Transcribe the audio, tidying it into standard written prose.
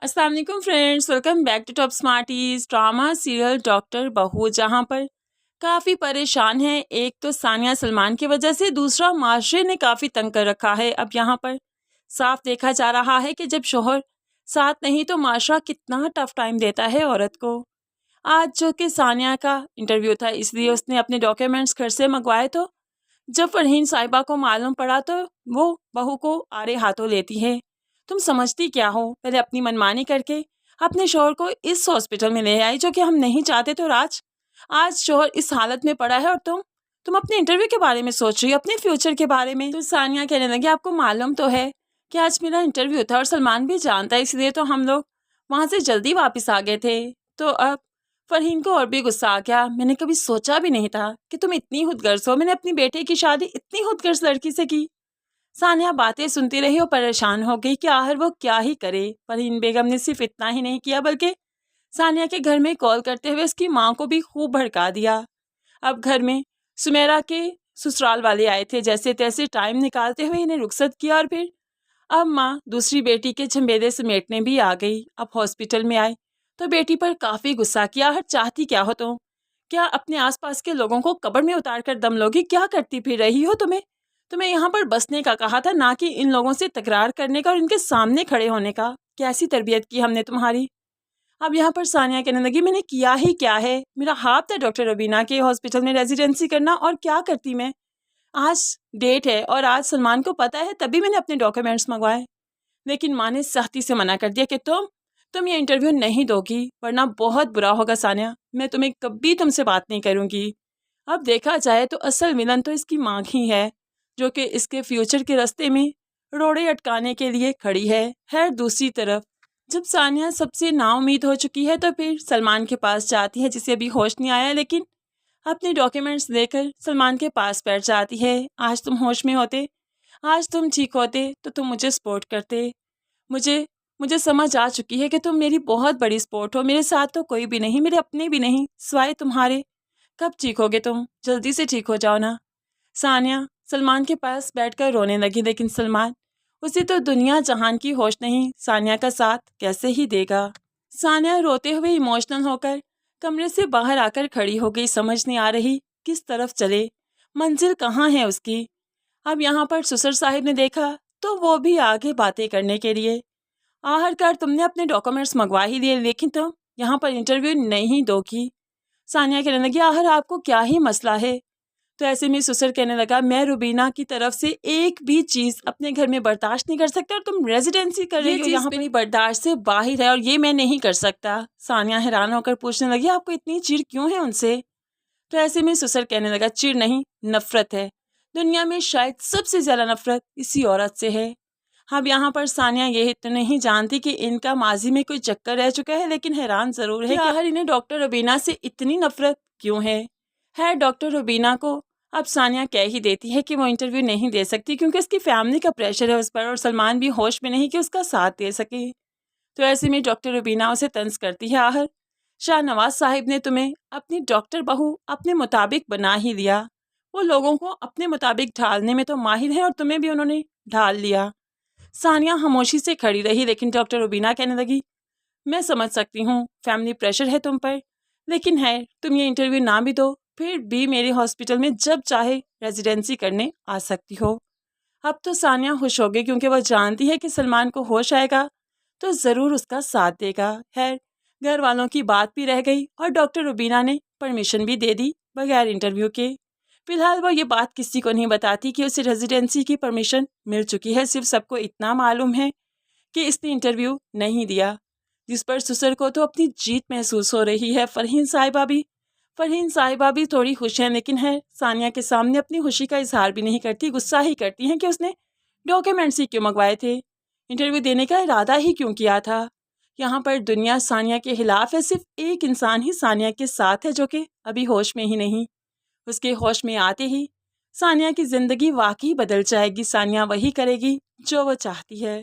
अस्सलाम वालेकुम friends, welcome back to top smarties. Drama serial doctor बहू, जहां पर काफ़ी परेशान है। एक तो सानिया सलमान की वजह से, दूसरा माशरे ने काफ़ी तंग कर रखा है। अब यहाँ पर साफ देखा जा रहा है कि जब शोहर साथ नहीं तो माशरा कितना टफ टाइम देता है औरत को। आज जो कि सानिया का इंटरव्यू था, इसलिए उसने अपने डॉक्यूमेंट्स घर से मंगवाए। तो जब फरहीन साहिबा को मालूम पड़ा तो वो बहू को आड़े हाथों लेती है। तुम समझती क्या हो? पहले अपनी मनमानी करके अपने शोहर को इस हॉस्पिटल में ले आई जो कि हम नहीं चाहते। तो राज, आज शोहर इस हालत में पड़ा है और तुम अपने इंटरव्यू के बारे में सोच रही हो, अपने फ्यूचर के बारे में। तो सानिया कहने लगी, आपको मालूम तो है कि आज मेरा इंटरव्यू था और सलमान भी जानता है, इसलिए तो हम लोग वहाँ से जल्दी वापस आ गए थे। तो अब फरहीन को और भी गुस्सा आ गया। मैंने कभी सोचा भी नहीं था कि तुम इतनी खुदगर्ज हो। मैंने अपनी बेटे की शादी इतनी खुदगर्ज लड़की से की। सानिया बातें सुनती रही और परेशान हो गई कि आखिर वो क्या ही करे। फरहीन बेगम ने सिर्फ इतना ही नहीं किया, बल्कि सानिया के घर में कॉल करते हुए उसकी माँ को भी खूब भड़का दिया। अब घर में सुमेरा के ससुराल वाले आए थे। जैसे तैसे टाइम निकालते हुए इन्हें रुखसत किया और फिर अब माँ दूसरी बेटी के झंबेले समेटने भी आ गई। अब हॉस्पिटल में आए तो बेटी पर काफ़ी गुस्सा किया। हर चाहती क्या हो तुम? क्या अपने आसपास के लोगों को कब्र में उतार कर दम लोगी? क्या करती फिर रही हो? तुम्हें यहाँ पर बसने का कहा था, ना कि इन लोगों से तकरार करने का और इनके सामने खड़े होने का। कैसी तरबियत की हमने तुम्हारी? अब यहाँ पर सानिया कहने लगी, मैंने किया ही क्या है? मेरा हाथ था डॉक्टर रबीना के हॉस्पिटल में रेजिडेंसी करना, और क्या करती मैं? आज डेट है और आज सलमान को पता है, तभी मैंने अपने डॉक्यूमेंट्स मंगवाए। लेकिन माँ ने सख्ती से मना कर दिया कि तुम ये इंटरव्यू नहीं दोगी, वरना बहुत बुरा होगा सानिया। मैं तुम्हें कभी तुमसे बात नहीं करूँगी। अब देखा जाए तो असल विलन तो इसकी माँ ही है, जो कि इसके फ्यूचर के रास्ते में रोड़े अटकाने के लिए खड़ी है। खैर, दूसरी तरफ जब सानिया सबसे नाउम्मीद हो चुकी है तो फिर सलमान के पास जाती है, जिसे अभी होश नहीं आया, लेकिन अपने डॉक्यूमेंट्स लेकर सलमान के पास बैठ जाती है। आज तुम होश में होते, आज तुम ठीक होते तो तुम मुझे सपोर्ट करते। मुझे मुझे समझ आ चुकी है कि तुम मेरी बहुत बड़ी सपोर्ट हो। मेरे साथ तो कोई भी नहीं, मेरे अपने भी नहीं, सिवाय तुम्हारे। कब ठीक होगे तुम? जल्दी से ठीक हो जाओ ना। सानिया सलमान के पास बैठकर रोने लगी, लेकिन सलमान, उसे तो दुनिया जहान की होश नहीं, सानिया का साथ कैसे ही देगा। सानिया रोते हुए इमोशनल होकर कमरे से बाहर आकर खड़ी हो गई। समझ नहीं आ रही किस तरफ चले, मंजिल कहाँ है उसकी। अब यहाँ पर ससुर साहिब ने देखा तो वो भी आगे बातें करने के लिए। आखिरकार तुमने अपने डॉक्यूमेंट्स मंगवा ही लिए, लेकिन तुम यहाँ पर इंटरव्यू नहीं दोगी। सानिया कहने लगी, आखिर आपको क्या ही मसला है? तो ऐसे में ससुर कहने लगा, मैं रुबीना की तरफ से एक भी चीज़ अपने घर में बर्दाश्त नहीं कर सकता, और तुम रेजिडेंसी कर रही हो यहाँ पर बर्दाश्त से बाहर है, और ये मैं नहीं कर सकता। सानिया हैरान होकर पूछने लगी, आपको इतनी चिढ़ क्यों है उनसे? तो ऐसे में ससुर कहने लगा, चिढ़ नहीं, नफरत है। दुनिया में शायद सबसे ज़्यादा नफरत इसी औरत से है। अब यहाँ पर सानिया ये तो नहीं जानती कि इनका माजी में कोई चक्कर रह चुका है, लेकिन हैरान ज़रूर है कि आखिर इन्हें डॉक्टर रुबीना से इतनी नफरत क्यों है। डॉक्टर रुबीना को अब सानिया कह ही देती है कि वो इंटरव्यू नहीं दे सकती, क्योंकि उसकी फैमिली का प्रेशर है उस पर, और सलमान भी होश में नहीं कि उसका साथ दे सके। तो ऐसे में डॉक्टर रुबीना उसे तंज करती है, आखिर शाहनवाज साहिब ने तुम्हें अपनी डॉक्टर बहू अपने मुताबिक बना ही लिया। वो लोगों को अपने मुताबिक ढालने में तो माहिर है, और तुम्हें भी उन्होंने ढाल लिया। सानिया खामोशी से खड़ी रही, लेकिन डॉक्टर रुबीना कहने लगी, मैं समझ सकती हूँ फैमिली प्रेशर है तुम पर, लेकिन तुम ये इंटरव्यू ना भी दो, फिर भी मेरे हॉस्पिटल में जब चाहे रेजिडेंसी करने आ सकती हो। अब तो सानिया खुश हो गई, क्योंकि वह जानती है कि सलमान को होश आएगा तो ज़रूर उसका साथ देगा। घर वालों की बात भी रह गई और डॉक्टर रुबीना ने परमिशन भी दे दी बगैर इंटरव्यू के। फिलहाल वो ये बात किसी को नहीं बताती कि उसे रेजिडेंसी की परमिशन मिल चुकी है। सिर्फ सबको इतना मालूम है कि इसने इंटरव्यू नहीं दिया, जिस पर ससुर को तो अपनी जीत महसूस हो रही है। फरहीन साहिबा भी थोड़ी खुश हैं, लेकिन सानिया के सामने अपनी खुशी का इजहार भी नहीं करती। गुस्सा ही करती हैं कि उसने डॉक्यूमेंट्स ही क्यों मंगवाए थे, इंटरव्यू देने का इरादा ही क्यों किया था। यहाँ पर दुनिया सानिया के खिलाफ है, सिर्फ एक इंसान ही सानिया के साथ है, जो कि अभी होश में ही नहीं। उसके होश में आते ही सानिया की ज़िंदगी वाकई बदल जाएगी। सानिया वही करेगी जो वो चाहती है।